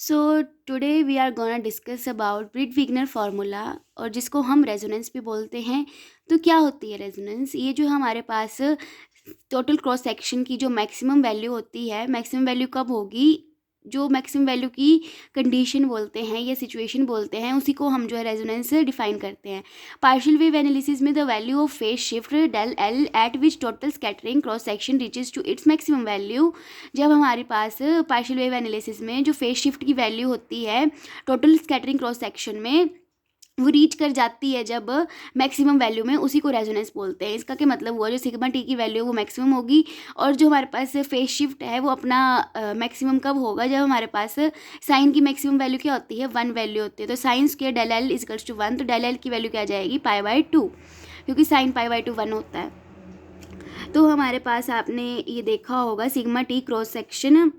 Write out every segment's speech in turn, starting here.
So today we are gonna discuss about Breit Wigner formula और जिसको हम रेजोनेंस भी बोलते हैं। तो क्या होती है रेजोनेंस? ये जो हमारे पास टोटल क्रॉस सेक्शन की जो मैक्सिमम वैल्यू होती है, मैक्सिमम वैल्यू कब होगी? जो मैक्सिमम वैल्यू की कंडीशन बोलते हैं या सिचुएशन बोलते हैं, उसी को हम जो है रेजोनेंस डिफाइन करते हैं। पार्शियल वेव एनालिसिस में the value of phase shift del l at which total scattering cross section reaches to its maximum value. जब हमारे पास पार्शियल वेव एनालिसिस में जो फेज शिफ्ट की वैल्यू होती है टोटल स्कैटरिंग क्रॉस सेक्शन में, वो रीच कर जाती है जब मैक्सिमम वैल्यू में, उसी को रेजोनेंस बोलते हैं। इसका क्या मतलब हुआ? जो सिग्मा टी की वैल्यू वो मैक्सिमम होगी और जो हमारे पास फेज शिफ्ट है वो अपना मैक्सिमम कब होगा? जब हमारे पास साइन की मैक्सिमम वैल्यू क्या होती है? 1 वैल्यू होती है। तो sine square del l equals to 1, तो डेल एल की वैल्यू क्या आ जाएगी? π/2, क्योंकि साइन π/2 1 होता है। तो हमारे पास आपने ये देखा होगा sigma t cross section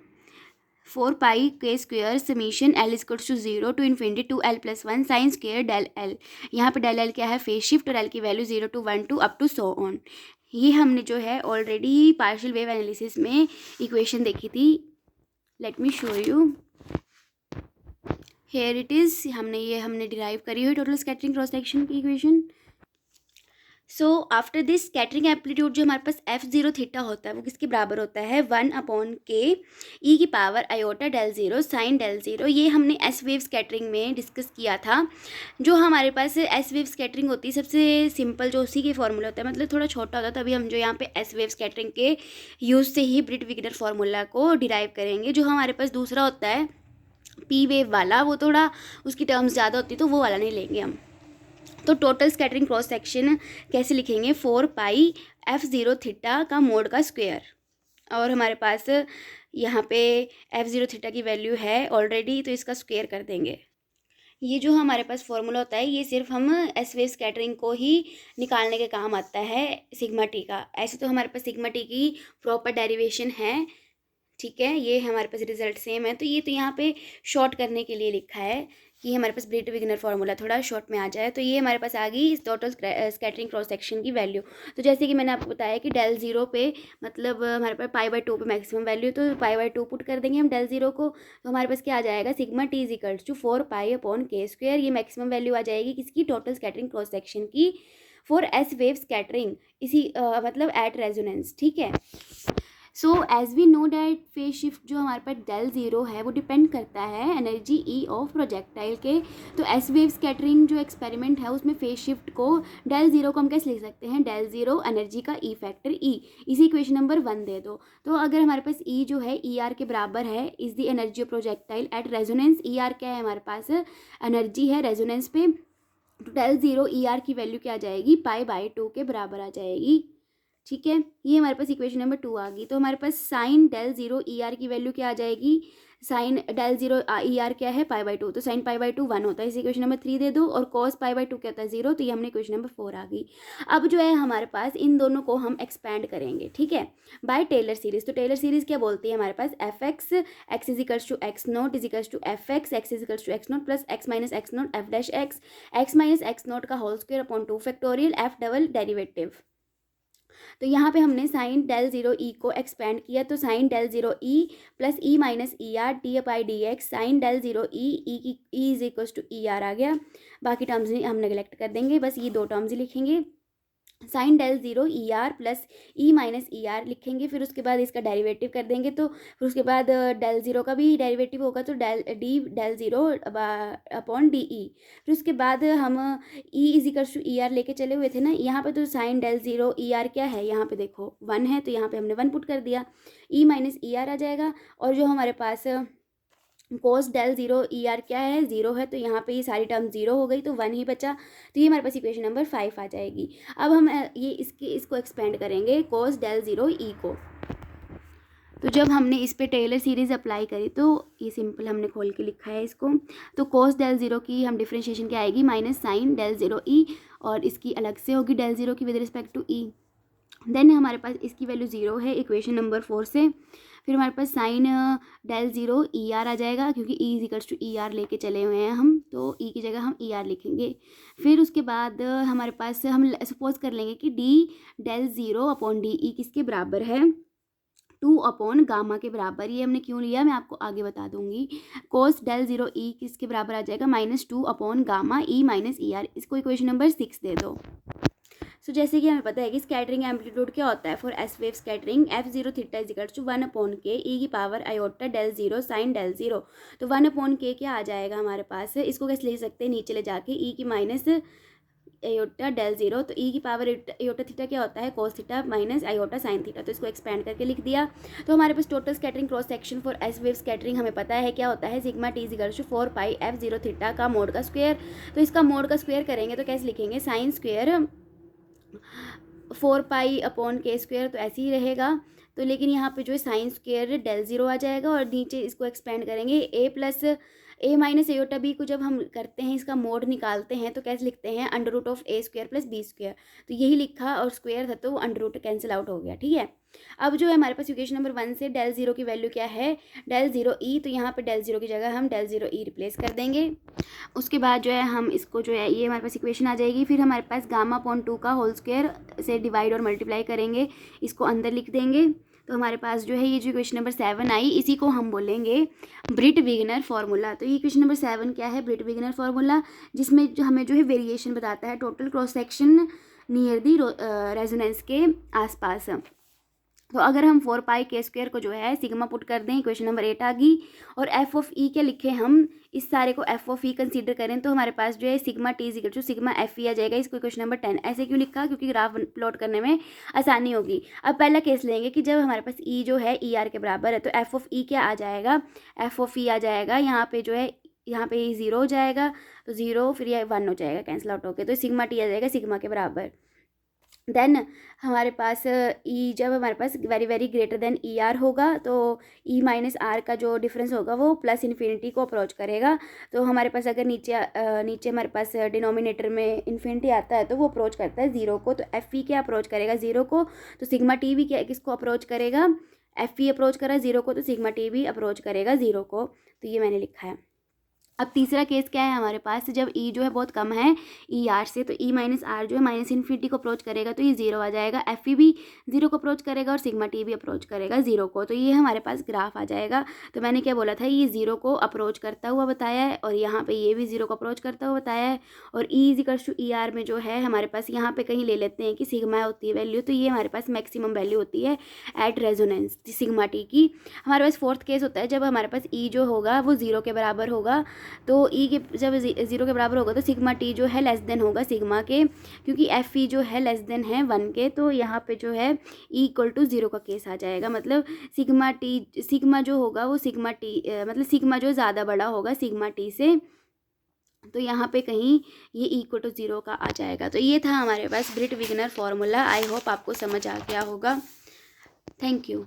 4πk² summation l equals to 0 to infinity 2l+1 sine square del l. यहाँ पे डेल एल क्या है? फेज शिफ्ट, और एल की value 0 to 1 to up to so on. ये हमने जो है ऑलरेडी पार्शियल वेव एनालिसिस में इक्वेशन देखी थी। Let me show you, here it is. हमने डिराइव करी हुई टोटल स्कैटरिंग क्रॉस सेक्शन की equation. So after this scattering amplitude जो हमारे पास f0 थीटा होता है वो किसके बराबर होता है? 1/k e की power iota del zero sine del zero. ये हमने एस वेव स्कैटरिंग में डिस्कस किया था। जो हमारे पास एस वेव स्कैटरिंग होती है सबसे सिंपल, जो उसी के फॉर्मूला होता है, मतलब थोड़ा छोटा होता है, तभी हम जो यहाँ पे एस वेव स्कैटरिंग के यूज़ से ही ब्रिट-विग्नर फार्मूला को डिराइव करेंगे। जो हमारे पास दूसरा होता है पी वेव वाला, वो थोड़ा उसकी टर्म्स ज़्यादा होती है, तो वो वाला नहीं लेंगे हम। तो टोटल स्कैटरिंग क्रॉस सेक्शन कैसे लिखेंगे? 4πf0 थीटा का मोड का स्क्वायर। और हमारे पास यहाँ पे f0 थीटा की वैल्यू है ऑलरेडी, तो इसका स्क्वायर कर देंगे। ये जो हमारे पास फॉर्मूला होता है ये सिर्फ हम एस वेव स्कैटरिंग को ही निकालने के काम आता है सिग्मा टी का। ऐसे तो हमारे पास सिग्मा टी की प्रॉपर डेरिवेशन है, ठीक है, ये हमारे पास रिजल्ट सेम है। तो ये तो यहाँ पे शॉर्ट करने के लिए लिखा है कि हमारे पास ब्रिट-विग्नर फार्मूला थोड़ा शॉर्ट में आ जाए। तो ये हमारे पास आ गई इस टोटल स्कैटरिंग क्रॉस सेक्शन की वैल्यू। तो जैसे कि मैंने आपको बताया कि डेल ज़ीरो पे मतलब हमारे पास π/2 पे मैक्सिमम वैल्यू, तो π/2 पुट कर देंगे हम डेल ज़ीरो को। तो हमारे पास क्या आ जाएगा? Sigma t equals to 4π/k²। ये मैक्सिमम वैल्यू आ जाएगी किसकी? टोटल स्कैटरिंग क्रॉस सेक्शन की फॉर एस वेव स्कैटरिंग, इसी मतलब एट रेजोनेंस, ठीक है। So as we know that phase shift जो हमारे पास डेल ज़ीरो है वो डिपेंड करता है एनर्जी ई ऑफ प्रोजेक्टाइल के। तो एस वेव स्कैटरिंग जो एक्सपेरिमेंट है उसमें फेज शिफ्ट को डेल ज़ीरो को हम कैसे लिख सकते हैं? डेल ज़ीरो एनर्जी का ई फैक्टर ई, इसी इक्वेशन नंबर 1 दे दो। तो अगर हमारे पास ई जो है ई आर के बराबर है, is the energy of projectile at resonance. E R क्या है? हमारे पास एनर्जी है रेजोनेंस पे। तो डेल ज़ीरो ई आर की वैल्यू क्या आ जाएगी? π/2 के बराबर आ जाएगी, ठीक है। ये हमारे पास इक्वेशन नंबर 2 आ गई। तो हमारे पास sine del zero E R की वैल्यू क्या आ जाएगी? Sine del zero E R क्या है? π/2, तो साइन π/2 1 होता है, इस इक्वेशन नंबर 3 दे दो। और कॉस π/2 क्या होता है? 0, तो ये हमने इक्वेशन नंबर 4 आ गई। अब जो है हमारे पास इन दोनों को हम एक्सपैंड करेंगे, ठीक है, बाय टेलर सीरीज। तो टेलर सीरीज क्या बोलती है? हमारे पास F X X is equals to X naught is equals to F X X is equals to X naught plus X minus X naught F dash X minus X naught का whole square upon 2 factorial F double derivative. तो यहाँ पे हमने sign del zero ई को expand किया, तो sine del zero E plus E minus E R D by D X sine del zero E की E is equals to E R आ गया। बाकी टर्म्स हम नेगलेक्ट कर देंगे, बस ये 2 टर्म्स ही लिखेंगे। Sine del zero E R plus E minus E R लिखेंगे, फिर उसके बाद इसका डेरिवेटिव कर देंगे। तो फिर उसके बाद डेल ज़ीरो का भी डेरिवेटिव होगा, तो del zero upon D E. फिर उसके बाद हम E is equals to E R लेके चले हुए थे ना यहाँ पे। तो sine del zero E R क्या है? यहाँ पे देखो 1 है, तो यहाँ पे हमने 1 पुट कर दिया, ई माइनस ई आर आ जाएगा। और जो हमारे पास कोस डेल ज़ीरो ई आर क्या है? 0 है, तो यहाँ पे ये सारी टर्म 0 हो गई, तो 1 ही बचा। तो ये हमारे पास इक्वेशन नंबर 5 आ जाएगी। अब हम ये इसको एक्सपेंड करेंगे कोस डेल ज़ीरो ई को। तो जब हमने इस पे टेलर सीरीज़ अप्लाई करी, तो ये सिंपल हमने खोल के लिखा है इसको। तो कोस डेल ज़ीरो की हम डिफ्रेंशिएशन क्या आएगी? Minus sine del zero E, और इसकी अलग से होगी डेल ज़ीरो की with respect to E. Then हमारे पास इसकी वैल्यू 0 है इक्वेशन नंबर 4 से। फिर हमारे पास sine del zero E R आ जाएगा, क्योंकि E is equals to E R लेके चले हुए हैं हम, तो ई की जगह हम ई आर लिखेंगे। फिर उसके बाद हमारे पास हम सपोज कर लेंगे कि D del zero upon D E किसके बराबर है? 2 अपॉन गामा के बराबर। ये हमने क्यों लिया मैं आपको आगे बता दूंगी। कोस डेल 0 ई किसके बराबर आ जाएगा, -2 upon gamma E minus E are. इसको इक्वेशन नंबर 6 दे दो। जैसे कि हमें पता है कि स्कैटरिंग एम्पलीट्यूड क्या होता है for S wave scattering, F0 theta is equal to 1 upon k e की power iota del 0 sine del 0। तो 1 अपॉन के क्या आ जाएगा हमारे पास, इसको कैसे ले सकते हैं, नीचे ले जाके ई की माइनस आयोटा डेल 0। तो ई की पावर आयोटा थीटा क्या होता है, cos theta minus iota sine theta. तो इसको एक्सपेंड करके लिख दिया। तो हमारे पास total scattering cross section for S wave scattering हमें पता है क्या होता है, sigma T is equal to 4 pi F0 theta का मोड का स्क्वायर। तो इसका मोड का स्क्वायर करेंगे तो कैसे लिखेंगे, sine square 4 pi upon K square, तो ऐसे ही रहेगा। तो लेकिन यहाँ पे जो है साइन स्क्वायर डेल 0 आ जाएगा और नीचे इसको एक्सपेंड करेंगे ए प्लस ए माइनस एयोटा बी को जब हम करते हैं इसका मोड निकालते हैं तो कैसे लिखते हैं, under root of A square plus B square. तो यही लिखा और स्क्वायर था तो अंडर रूट कैंसिल आउट हो गया, ठीक है। अब जो है हमारे पास इक्वेशन नंबर 1 से डेल 0 की वैल्यू क्या है, डेल 0 ई। तो यहाँ पे डेल 0 की जगह हम डेल 0 ई रिप्लेस कर देंगे। उसके बाद जो है हम इसको जो है ये हमारे पास इक्वेशन आ जाएगी। फिर हमारे पास गामा अपॉन 2 का होल स्क्वायर से डिवाइड और मल्टीप्लाई करेंगे, इसको अंदर लिख देंगे। तो हमारे पास जो है ये जो इक्वेशन नंबर 7 आई, इसी को हम बोलेंगे ब्रिट विगनर फार्मूला। तो ये इक्वेशन नंबर 7 क्या है, ब्रिट विगनर फार्मूला, जिसमें जो हमें जो है वेरिएशन बताता है total cross section near the resonance के आसपास। तो अगर हम 4 पाई के स्क्वायर को जो है सिग्मा पुट कर दें, इक्वेशन नंबर 8 आ गई। और एफ ऑफ ई क्या लिखे हम, इस सारे को एफ ऑफ ई कंसीडर करें तो हमारे पास जो है sigma T is equal to sigma F E आ जाएगा। इसको इक्वेशन नंबर 10 ऐसे क्यों लिखा, क्योंकि ग्राफ प्लॉट करने में आसानी होगी। अब पहला केस लेंगे कि जब हमारे पास ई जो है ई आर के बराबर है, तो एफ ऑफ ई क्या आ जाएगा, एफ ऑफ ई आ जाएगा यहाँ पे जो है, यहाँ पे 0 हो जाएगा तो 0, फिर ये 1 हो जाएगा कैंसिल आउट होके, तो सिग्मा टी आ जाएगा सिग्मा के बराबर। देन हमारे पास ई जब हमारे पास very very greater than E R होगा तो ई माइनस आर का जो डिफरेंस होगा वो प्लस इन्फिनिटी को अप्रोच करेगा। तो हमारे पास अगर नीचे हमारे पास डिनोमिनेटर में इन्फिनिटी आता है तो वो अप्रोच करता है 0 को। तो एफ ई क्या अप्रोच करेगा 0 को, तो सिग्मा टी भी क्या किसको अप्रोच करेगा, एफ ई अप्रोच करा 0 को, तो सिग्मा टी भी अप्रोच करेगा 0 को। तो ये मैंने लिखा है। अब तीसरा केस क्या है हमारे पास, जब ई जो है बहुत कम है ई आर से, तो ई माइनस आर जो है माइनस इन्फिनिटी को अप्रोच करेगा तो ये 0 आ जाएगा, एफ ई भी 0 को अप्रोच करेगा और सिग्मा टी भी अप्रोच करेगा 0 को। तो ये हमारे पास ग्राफ आ जाएगा। तो मैंने क्या बोला था, ये 0 को अप्रोच करता हुआ बताया है और यहाँ पे ये भी 0 को अप्रोच करता हुआ बताया है। और E is equal to E R में जो है हमारे पास यहाँ पे कहीं ले लेते हैं कि सिग्मा होती है वैल्यू, तो ये हमारे पास मैक्सिमम वैल्यू होती है एट रेजोनेंस सिग्मा टी की। हमारे पास फोर्थ केस होता है जब हमारे पास ई जो होगा वो 0 के बराबर होगा। तो ई के जब 0 के बराबर होगा तो सिग्मा टी जो है लेस देन होगा सिग्मा के, क्योंकि एफ ई जो है लेस देन है 1 के। तो यहाँ पे जो है ई इक्वल टू 0 का केस आ जाएगा, मतलब सिग्मा जो होगा वो सिग्मा टी मतलब सिग्मा जो ज़्यादा बड़ा होगा सिग्मा टी से। तो यहाँ पे कहीं ये इक्वल टू 0 का आ जाएगा। तो ये था हमारे पास ब्रिट विगनर फार्मूला। आई होप आपको समझ आ गया होगा। Thank you.